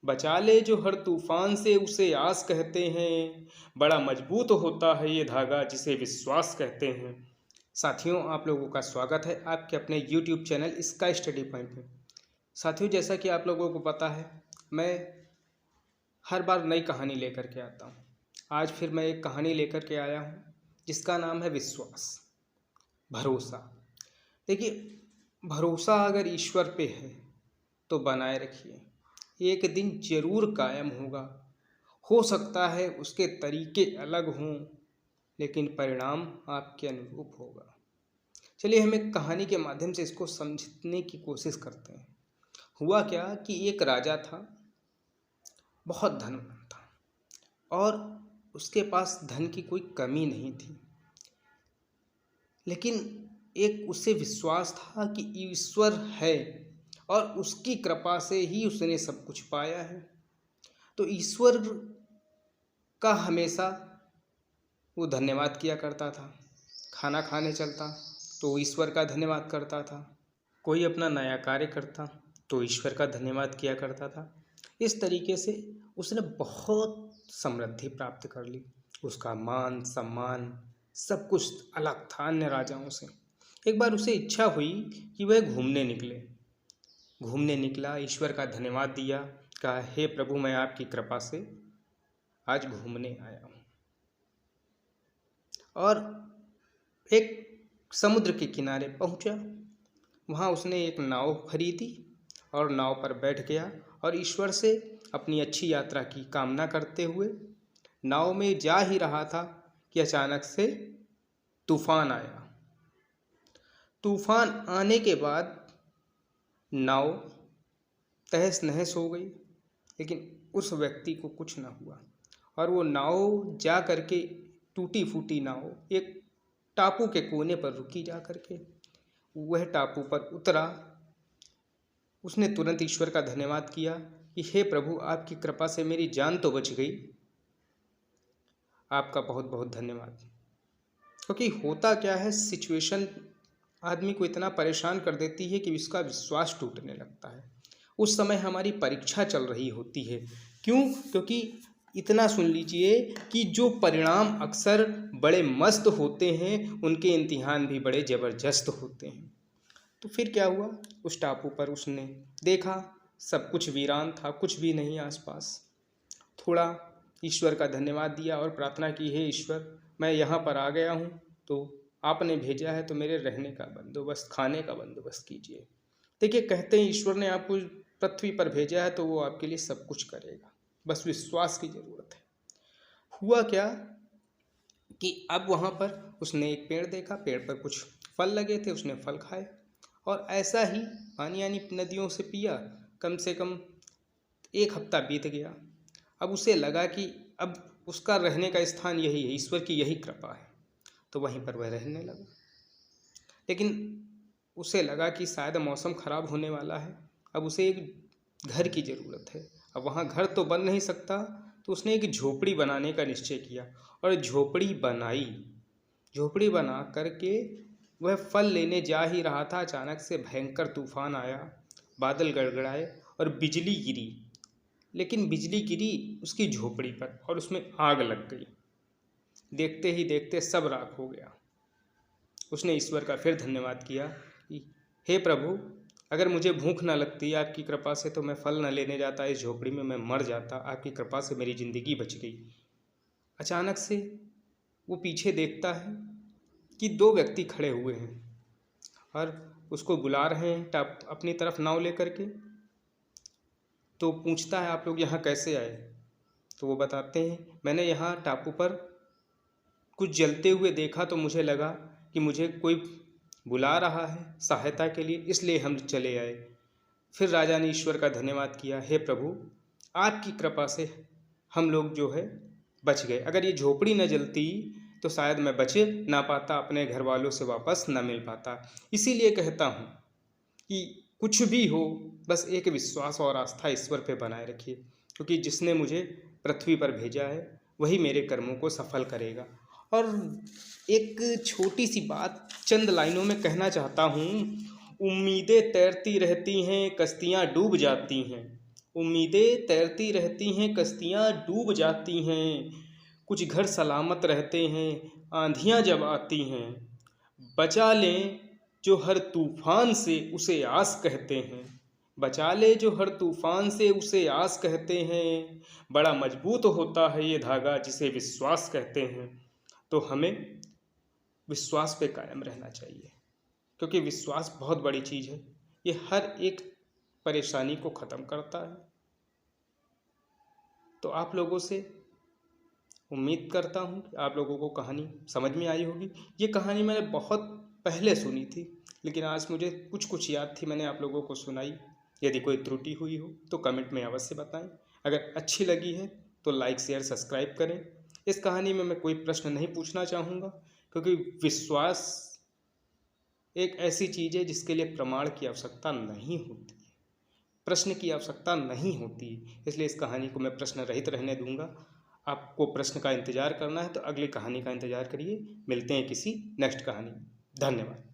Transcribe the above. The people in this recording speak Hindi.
बचा ले जो हर तूफान से उसे आस कहते हैं। बड़ा मजबूत होता है ये धागा जिसे विश्वास कहते हैं। साथियों, आप लोगों का स्वागत है आपके अपने YouTube चैनल इसका स्टडी पॉइंट में। साथियों, जैसा कि आप लोगों को पता है, मैं हर बार नई कहानी लेकर के आता हूँ। आज फिर मैं एक कहानी लेकर के आया हूँ जिसका नाम है विश्वास, भरोसा। देखिए, भरोसा अगर ईश्वर पे है तो बनाए रखिए, एक दिन जरूर कायम होगा। हो सकता है उसके तरीके अलग हों, लेकिन परिणाम आपके अनुरूप होगा। चलिए हम एक कहानी के माध्यम से इसको समझने की कोशिश करते हैं। हुआ क्या कि एक राजा था, बहुत धनवान था और उसके पास धन की कोई कमी नहीं थी, लेकिन एक उसे विश्वास था कि ईश्वर है और उसकी कृपा से ही उसने सब कुछ पाया है। तो ईश्वर का हमेशा वो धन्यवाद किया करता था। खाना खाने चलता तो ईश्वर का धन्यवाद करता था, कोई अपना नया कार्य करता तो ईश्वर का धन्यवाद किया करता था। इस तरीके से उसने बहुत समृद्धि प्राप्त कर ली। उसका मान सम्मान सब कुछ अलग था अन्य राजाओं से। एक बार उसे इच्छा हुई कि वह घूमने निकला, ईश्वर का धन्यवाद दिया, कहा हे प्रभु, मैं आपकी कृपा से आज घूमने आया हूँ। और एक समुद्र के किनारे पहुँचा। वहाँ उसने एक नाव खरीदी और नाव पर बैठ गया और ईश्वर से अपनी अच्छी यात्रा की कामना करते हुए नाव में जा ही रहा था कि अचानक से तूफान आया। तूफान आने के बाद नाव तहस नहस हो गई, लेकिन उस व्यक्ति को कुछ न हुआ और वो नाव जा करके, टूटी फूटी नाव एक टापू के कोने पर रुकी जा करके। वह टापू पर उतरा। उसने तुरंत ईश्वर का धन्यवाद किया कि हे प्रभु, आपकी कृपा से मेरी जान तो बच गई, आपका बहुत बहुत धन्यवाद। क्योंकि होता क्या है, सिचुएशन आदमी को इतना परेशान कर देती है कि उसका विश्वास टूटने लगता है। उस समय हमारी परीक्षा चल रही होती है। क्यों? क्योंकि इतना सुन लीजिए कि जो परिणाम अक्सर बड़े मस्त होते हैं, उनके इम्तिहान भी बड़े ज़बरदस्त होते हैं। तो फिर क्या हुआ, उस टापू पर उसने देखा सब कुछ वीरान था, कुछ भी नहीं आसपास। थोड़ा ईश्वर का धन्यवाद दिया और प्रार्थना की, हे ईश्वर, मैं यहाँ पर आ गया हूँ, तो आपने भेजा है तो मेरे रहने का बंदोबस्त, खाने का बंदोबस्त कीजिए। देखिए, कहते हैं ईश्वर ने आपको पृथ्वी पर भेजा है तो वो आपके लिए सब कुछ करेगा, बस विश्वास की ज़रूरत है। हुआ क्या कि अब वहाँ पर उसने एक पेड़ देखा, पेड़ पर कुछ फल लगे थे, उसने फल खाए और ऐसा ही पानी यानी नदियों से पिया। कम से कम एक हफ्ता बीत गया। अब उसे लगा कि अब उसका रहने का स्थान यही है, ईश्वर की यही कृपा है, तो वहीं पर वह रहने लगा। लेकिन उसे लगा कि शायद मौसम खराब होने वाला है, अब उसे एक घर की ज़रूरत है। अब वहाँ घर तो बन नहीं सकता, तो उसने एक झोपड़ी बनाने का निश्चय किया और झोपड़ी बनाई। झोपड़ी बना करके वह फल लेने जा ही रहा था, अचानक से भयंकर तूफान आया, बादल गड़गड़ाए और बिजली गिरी। लेकिन बिजली गिरी उसकी झोपड़ी पर और उसमें आग लग गई। देखते ही देखते सब राख हो गया। उसने ईश्वर का फिर धन्यवाद किया कि हे प्रभु, अगर मुझे भूख ना लगती आपकी कृपा से तो मैं फल न लेने जाता, इस झोपड़ी में मैं मर जाता, आपकी कृपा से मेरी ज़िंदगी बच गई। अचानक से वो पीछे देखता है कि दो व्यक्ति खड़े हुए हैं और उसको बुला रहे हैं अपनी तरफ नाव लेकर के। तो पूछता है, आप लोग यहाँ कैसे आए? तो वो बताते हैं, मैंने यहाँ टापू पर कुछ जलते हुए देखा तो मुझे लगा कि मुझे कोई बुला रहा है सहायता के लिए, इसलिए हम चले आए। फिर राजा ने ईश्वर का धन्यवाद किया, हे प्रभु, आपकी कृपा से हम लोग जो है बच गए। अगर ये झोपड़ी न जलती तो शायद मैं बच ना पाता, अपने घर वालों से वापस न मिल पाता। इसीलिए कहता हूँ कि कुछ भी हो, बस एक विश्वास और आस्था ईश्वर पे बनाए रखिए, क्योंकि जिसने मुझे पृथ्वी पर भेजा है वही मेरे कर्मों को सफल करेगा। और एक छोटी सी बात चंद लाइनों में कहना चाहता हूँ, उम्मीदें तैरती रहती हैं, कश्तियाँ डूब जाती हैं, उम्मीदें तैरती रहती हैं, कश्तियाँ डूब जाती हैं, कुछ घर सलामत रहते हैं, आंधियाँ जब आती हैं। बचा लें जो हर तूफान से उसे आस कहते हैं, बचा ले जो हर तूफान से उसे आस कहते हैं। बड़ा मजबूत होता है ये धागा जिसे विश्वास कहते हैं। तो हमें विश्वास पे कायम रहना चाहिए, क्योंकि विश्वास बहुत बड़ी चीज़ है। ये हर एक परेशानी को ख़त्म करता है। तो आप लोगों से उम्मीद करता हूँ कि आप लोगों को कहानी समझ में आई होगी। ये कहानी मैंने बहुत पहले सुनी थी, लेकिन आज मुझे कुछ कुछ याद थी, मैंने आप लोगों को सुनाई। यदि कोई त्रुटि हुई हो तो कमेंट में अवश्य बताएं। अगर अच्छी लगी है तो लाइक शेयर सब्सक्राइब करें। इस कहानी में मैं कोई प्रश्न नहीं पूछना चाहूँगा, क्योंकि विश्वास एक ऐसी चीज़ है जिसके लिए प्रमाण की आवश्यकता नहीं होती, प्रश्न की आवश्यकता नहीं होती। इसलिए इस कहानी को मैं प्रश्न रहित रहने दूंगा। आपको प्रश्न का इंतज़ार करना है तो अगली कहानी का इंतज़ार करिए। मिलते हैं किसी नेक्स्ट कहानी। धन्यवाद।